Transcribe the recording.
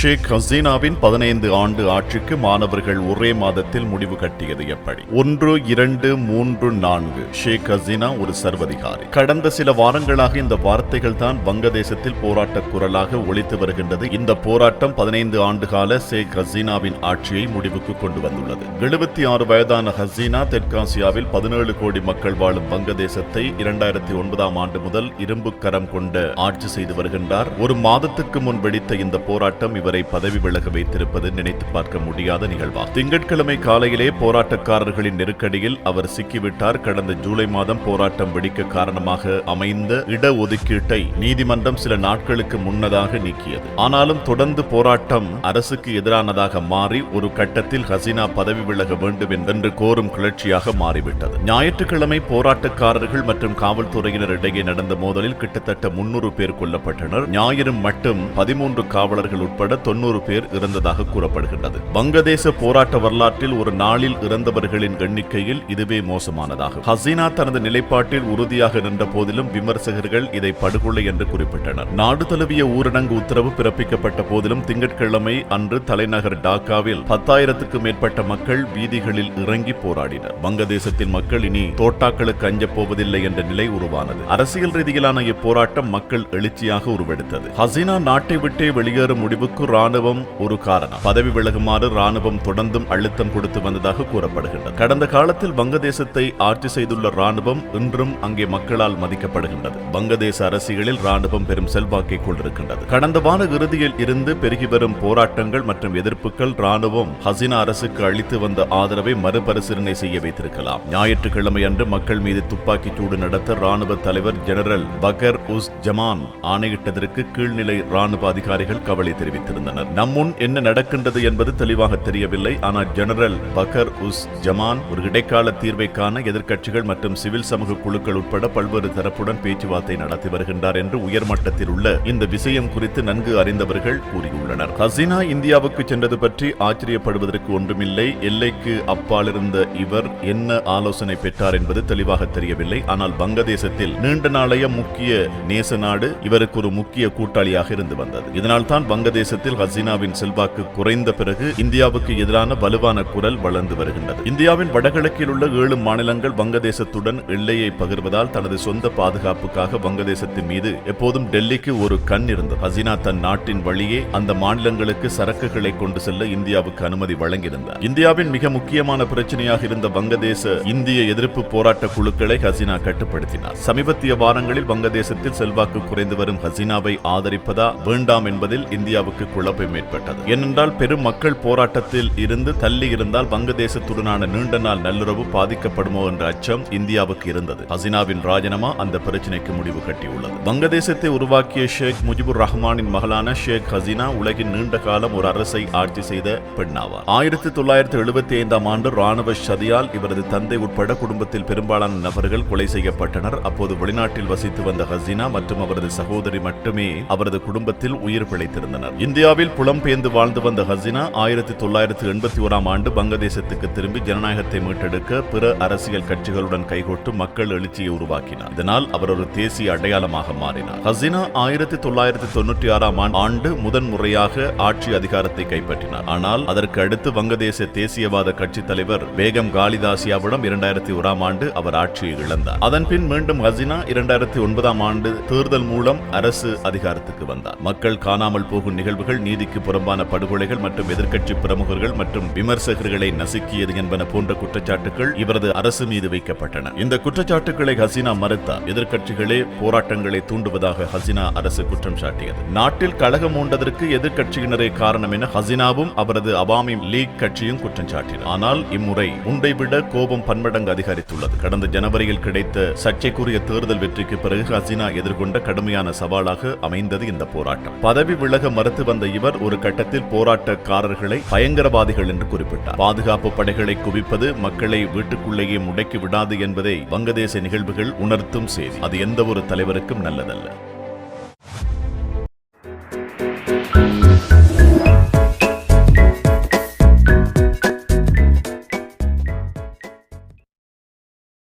ஷேக் ஹசீனாவின் 15 ஆண்டு ஆட்சிக்கு மாணவர்கள் ஒரே மாதத்தில் முடிவு கட்டியது எப்படி? 1, 2, 3, 4 ஷேக் ஹசீனா ஒரு சர்வதிகாரி. கடந்த சில வாரங்களாக இந்த வார்த்தைகள் தான் வங்கதேசத்தில் போராட்ட குரலாக ஒலித்து வருகின்றது. இந்த போராட்டம் 15 ஆண்டுகால ஷேக் ஹசீனாவின் ஆட்சியை முடிவுக்கு கொண்டு வந்துள்ளது. 76 வயதான ஹசீனா தெற்காசியாவில் 17 கோடி மக்கள் வாழும் வங்கதேசத்தை 2009ஆம் ஆண்டு முதல் இரும்பு கரம் கொண்ட ஆட்சி செய்து வருகின்றார். ஒரு மாதத்துக்கு முன் வெடித்த இந்த போராட்டம் இவரை பதவி விலக வைத்திருப்பது நினைத்து பார்க்க முடியாத நிகழ்வாகும். திங்கட்கிழமை காலையிலே போராட்டக்காரர்களின் நெருக்கடியில் அவர் சிக்கிவிட்டார். கடந்த ஜூலை மாதம் போராட்டம் வெடிக்க காரணமாக அமைந்த இடஒதுக்கீட்டை நீதிமன்றம் சில நாட்களுக்கு முன்னதாக நீக்கியது. ஆனாலும் தொடர்ந்து போராட்டம் அரசுக்கு எதிரானதாக மாறி ஒரு கட்டத்தில் ஹசீனா பதவி விலக வேண்டும் என்று கோரும் கிளர்ச்சியாக மாறிவிட்டது. ஞாயிற்றுக்கிழமை போராட்டக்காரர்கள் மற்றும் காவல்துறையினர் இடையே நடந்த மோதலில் கிட்டத்தட்ட 300 பேர் கொல்லப்பட்டனர். ஞாயிறு மட்டும் 13 காவலர்கள் உட்பட 90 பேர் இறந்ததாக கூறப்படுகின்றது. வங்கதேச போராட்ட வரலாற்றில் ஒரு நாளில் இறந்தவர்களின் எண்ணிக்கையில் இதுவே மோசமானதாகும். ஹசீனா தனது நிலைப்பாட்டில் உறுதியாக நின்ற போதிலும் விமர்சகர்கள் இதை படுகொலை என்று குறிப்பிட்டனர். நாடு தழுவிய ஊரடங்கு உத்தரவு பிறப்பிக்கப்பட்ட போதிலும் திங்கட்கிழமை அன்று தலைநகர் டாக்காவில் 10,000க்கும் மேற்பட்ட மக்கள் வீதிகளில் இறங்கி போராடினர். வங்கதேசத்தின் மக்கள் இனி தோட்டாக்களுக்கு அஞ்சப் போவதில்லை என்ற நிலை உருவானது. அரசியல் ரீதியிலான இப்போராட்டம் மக்கள் எழுச்சியாக உருவெடுத்தது. ஹசீனா நாட்டை விட்டே வெளியேறும் முடிவுக்கு ராணுவம் ஒரு காரணம். பதவி விலகுமாறு ராணுவம் தொடர்ந்தும் அழுத்தம் கொடுத்து வந்ததாக கூறப்படுகின்றது. கடந்த காலத்தில் வங்கதேசத்தை ஆட்சி செய்துள்ள ராணுவம் இன்றும் அங்கே மக்களால் மதிக்கப்படுகின்றது. வங்கதேச அரசியலில் ராணுவம் பெரும் செல்வாக்கை கொண்டிருக்கின்றது. கடந்த வார இறுதியில் இருந்து பெருகி வரும் போராட்டங்கள் மற்றும் எதிர்ப்புகள் ராணுவம் ஹசீனா அரசுக்கு அளித்து வந்த ஆதரவை மறுபரிசீலனை செய்ய வைத்திருக்கலாம். ஞாயிற்றுக்கிழமை அன்று மக்கள் மீது துப்பாக்கிச் சூடு நடத்த ராணுவ தலைவர் ஜெனரல் பகர் உஸ் ஜமான் ஆணையிட்டதற்கு கீழ்நிலை ராணுவ அதிகாரிகள் கவலை தெரிவித்திருந்தனர். நம்முன் என்ன நடக்கின்றது என்பது தெளிவாக தெரியவில்லை. ஆனால் ஜெனரல் பகர் உஸ் ஜமான் ஒரு இடைக்கால தீர்வை காண எதிர்க்கட்சிகள் மற்றும் சிவில் சமூக குழுக்கள் உட்பட பல்வேறு தரப்புடன் பேச்சுவார்த்தை நடத்தி வருகின்றார் என்று உயர்மட்டத்தில் உள்ள இந்த விஷயம் குறித்து நன்கு அறிந்தவர்கள் கூறியுள்ளனர். ஹசீனா இந்தியாவுக்கு சென்றது பற்றி ஆச்சரியப்படுவதற்கு ஒன்றுமில்லை. எல்லைக்கு அப்பால் இருந்த இவர் என்ன ஆலோசனை பெற்றார் என்பது தெளிவாக தெரியவில்லை. ஆனால் வங்கதேசத்தில் நீண்ட நாளைய முக்கிய நேச நாடு இவருக்கு ஒரு முக்கிய கூட்டாளியாக இருந்து வந்தது. இதனால் தான் வங்கதேசத்தில் ஹசீனாவின் செல்வாக்கு குறைந்த பிறகு இந்தியாவுக்கு எதிரான வலுவான குரல் வளர்ந்து வருகின்றது. இந்தியாவின் வடகிழக்கில் உள்ள 7 மாநிலங்கள் வங்கதேசத்துடன் எல்லையை பகிர்வதால் தனது சொந்த பாதுகாப்புக்காக வங்கதேசத்தின் மீது எப்போதும் டெல்லிக்கு ஒரு கண் இருந்தது. ஹசீனா தன் நாட்டின் வழியே அந்த மாநிலங்களுக்கு சரக்குகளை கொண்டு செல்ல இந்தியாவுக்கு அனுமதி வழங்கியிருந்தார். இந்தியாவின் மிக முக்கியமான பிரச்சனையாக இருந்த வங்கதேச இந்திய எதிர்ப்பு போராட்ட குழுக்களை ஹசீனா கட்டுப்படுத்தினார். சமீபத்திய வாரங்களில் வங்கதேசத்தில் செல்வாக்கு குறைந்து வரும் ஹசீனாவை ஆதரிப்பதா வேண்டாம் என்பதில் இந்தியாவுக்கு குழப்பம் ஏற்பட்டது. ஏனென்றால் பெரும் மக்கள் போராட்டத்தில் இருந்து தள்ளி இருந்தால் வங்கதேசத்துடனான நீண்ட நாள் நல்லுறவு பாதிக்கப்படுமோ என்ற அச்சம் இந்தியாவுக்கு இருந்தது. ஹசீனாவின் ராஜினாமா அந்த பிரச்சினைக்கு முடிவு கட்டியுள்ளது. வங்கதேசத்தை உருவாக்கிய ஷேக் முஜிபுர் ரஹ்மானின் மகளான ஷேக் ஹசீனா உலகின் நீண்ட காலம் ஒரு அரசை ஆட்சி செய்த பெண்ணாவார். 1975ஆம் ஆண்டு ராணுவ சதியால் இவரது தந்தை உட்பட குடும்பத்தில் பெரும்பாலான நபர்கள் கொலை செய்யப்பட்டனர். அப்போது வெளிநாட்டில் வசித்து வந்த ஹசீனா மற்றும் அவரது சகோதரி மட்டுமே அவரது குடும்பத்தில் உயிர் பிழைத்திருந்தனர். இந்தியாவில் புலம்பெயர்ந்து வாழ்ந்து வந்த ஹசீனா 1981ஆம் ஆண்டு வங்கதேசத்துக்கு திரும்பி ஜனநாயகத்தை மீட்டெடுக்க பிற அரசியல் கட்சிகளுடன் கைகோட்டு மக்கள் எழுச்சியை உருவாக்கினார். இதனால் அவர் ஒரு தேசிய அடையாளமாக மாறினார். ஹசீனா 1996ஆம் ஆண்டு முதன்முறையாக ஆட்சி அதிகாரத்தை கைப்பற்றினார். ஆனால் அதற்கு அடுத்து வங்கதேச தேசியவாத கட்சி தலைவர் பேகம் காலிதாசியாவிடம் 2001ஆம் ஆண்டு அவர் ஆட்சியை இழந்தார். அதன் பின் மீண்டும் ஹசீனா 2009ஆம் ஆண்டு தேர்தல் மூலம் அரசு அதிகாரத்துக்கு வந்தார். மக்கள் காணாமல் போகும் நிகழ்வுகள், நீதிக்கு புறம்பான படுகொலைகள் மற்றும் எதிர்க்கட்சி பிரமுகர்கள் மற்றும் விமர்சகர்களை நசுக்கியது என்பன போன்ற குற்றச்சாட்டுகள் இவரது அரசு மீது வைக்கப்பட்டன. இந்த குற்றச்சாட்டுகளை ஹசீனா மறுத்தார். எதிர்க்கட்சிகளே போராட்டங்களை தூண்டுவதாக ஹசீனா அரசு குற்றம் சாட்டியது. நாட்டில் கலகம் மூண்டதற்கு எதிர்க்கட்சியினரே காரணம் என ஹசீனாவும் அவரது அவாமி லீக் கட்சியும் குற்றம் சாட்டினர். ஆனால் இம்முறை உண்டை விட கோபம் பன்மடங்கு அதிகரித்துள்ளது. கடந்த ஜனவரியில் கிடைத்த சர்ச்சைக்குரிய தேர்தல் வெற்றிக்கு பிறகு ஹசீனா எதிர்கொண்ட கடுமையான சவாலாக அமைந்தது இந்த போராட்டம். பதவி விலக மறுத்து வந்த இவர் ஒரு கட்டத்தில் போராட்டக்காரர்களை பயங்கரவாதிகள் என்று குறிப்பிட்டார். பாதுகாப்பு படைகளை குவிப்பது மக்களை வீட்டுக்குள்ளேயே முடக்கி விடாது என்பதை வங்கதேச நிகழ்வுகள் உணர்த்தும் செய்தி. அது எந்த ஒரு தலைவருக்கும் நல்லதல்ல.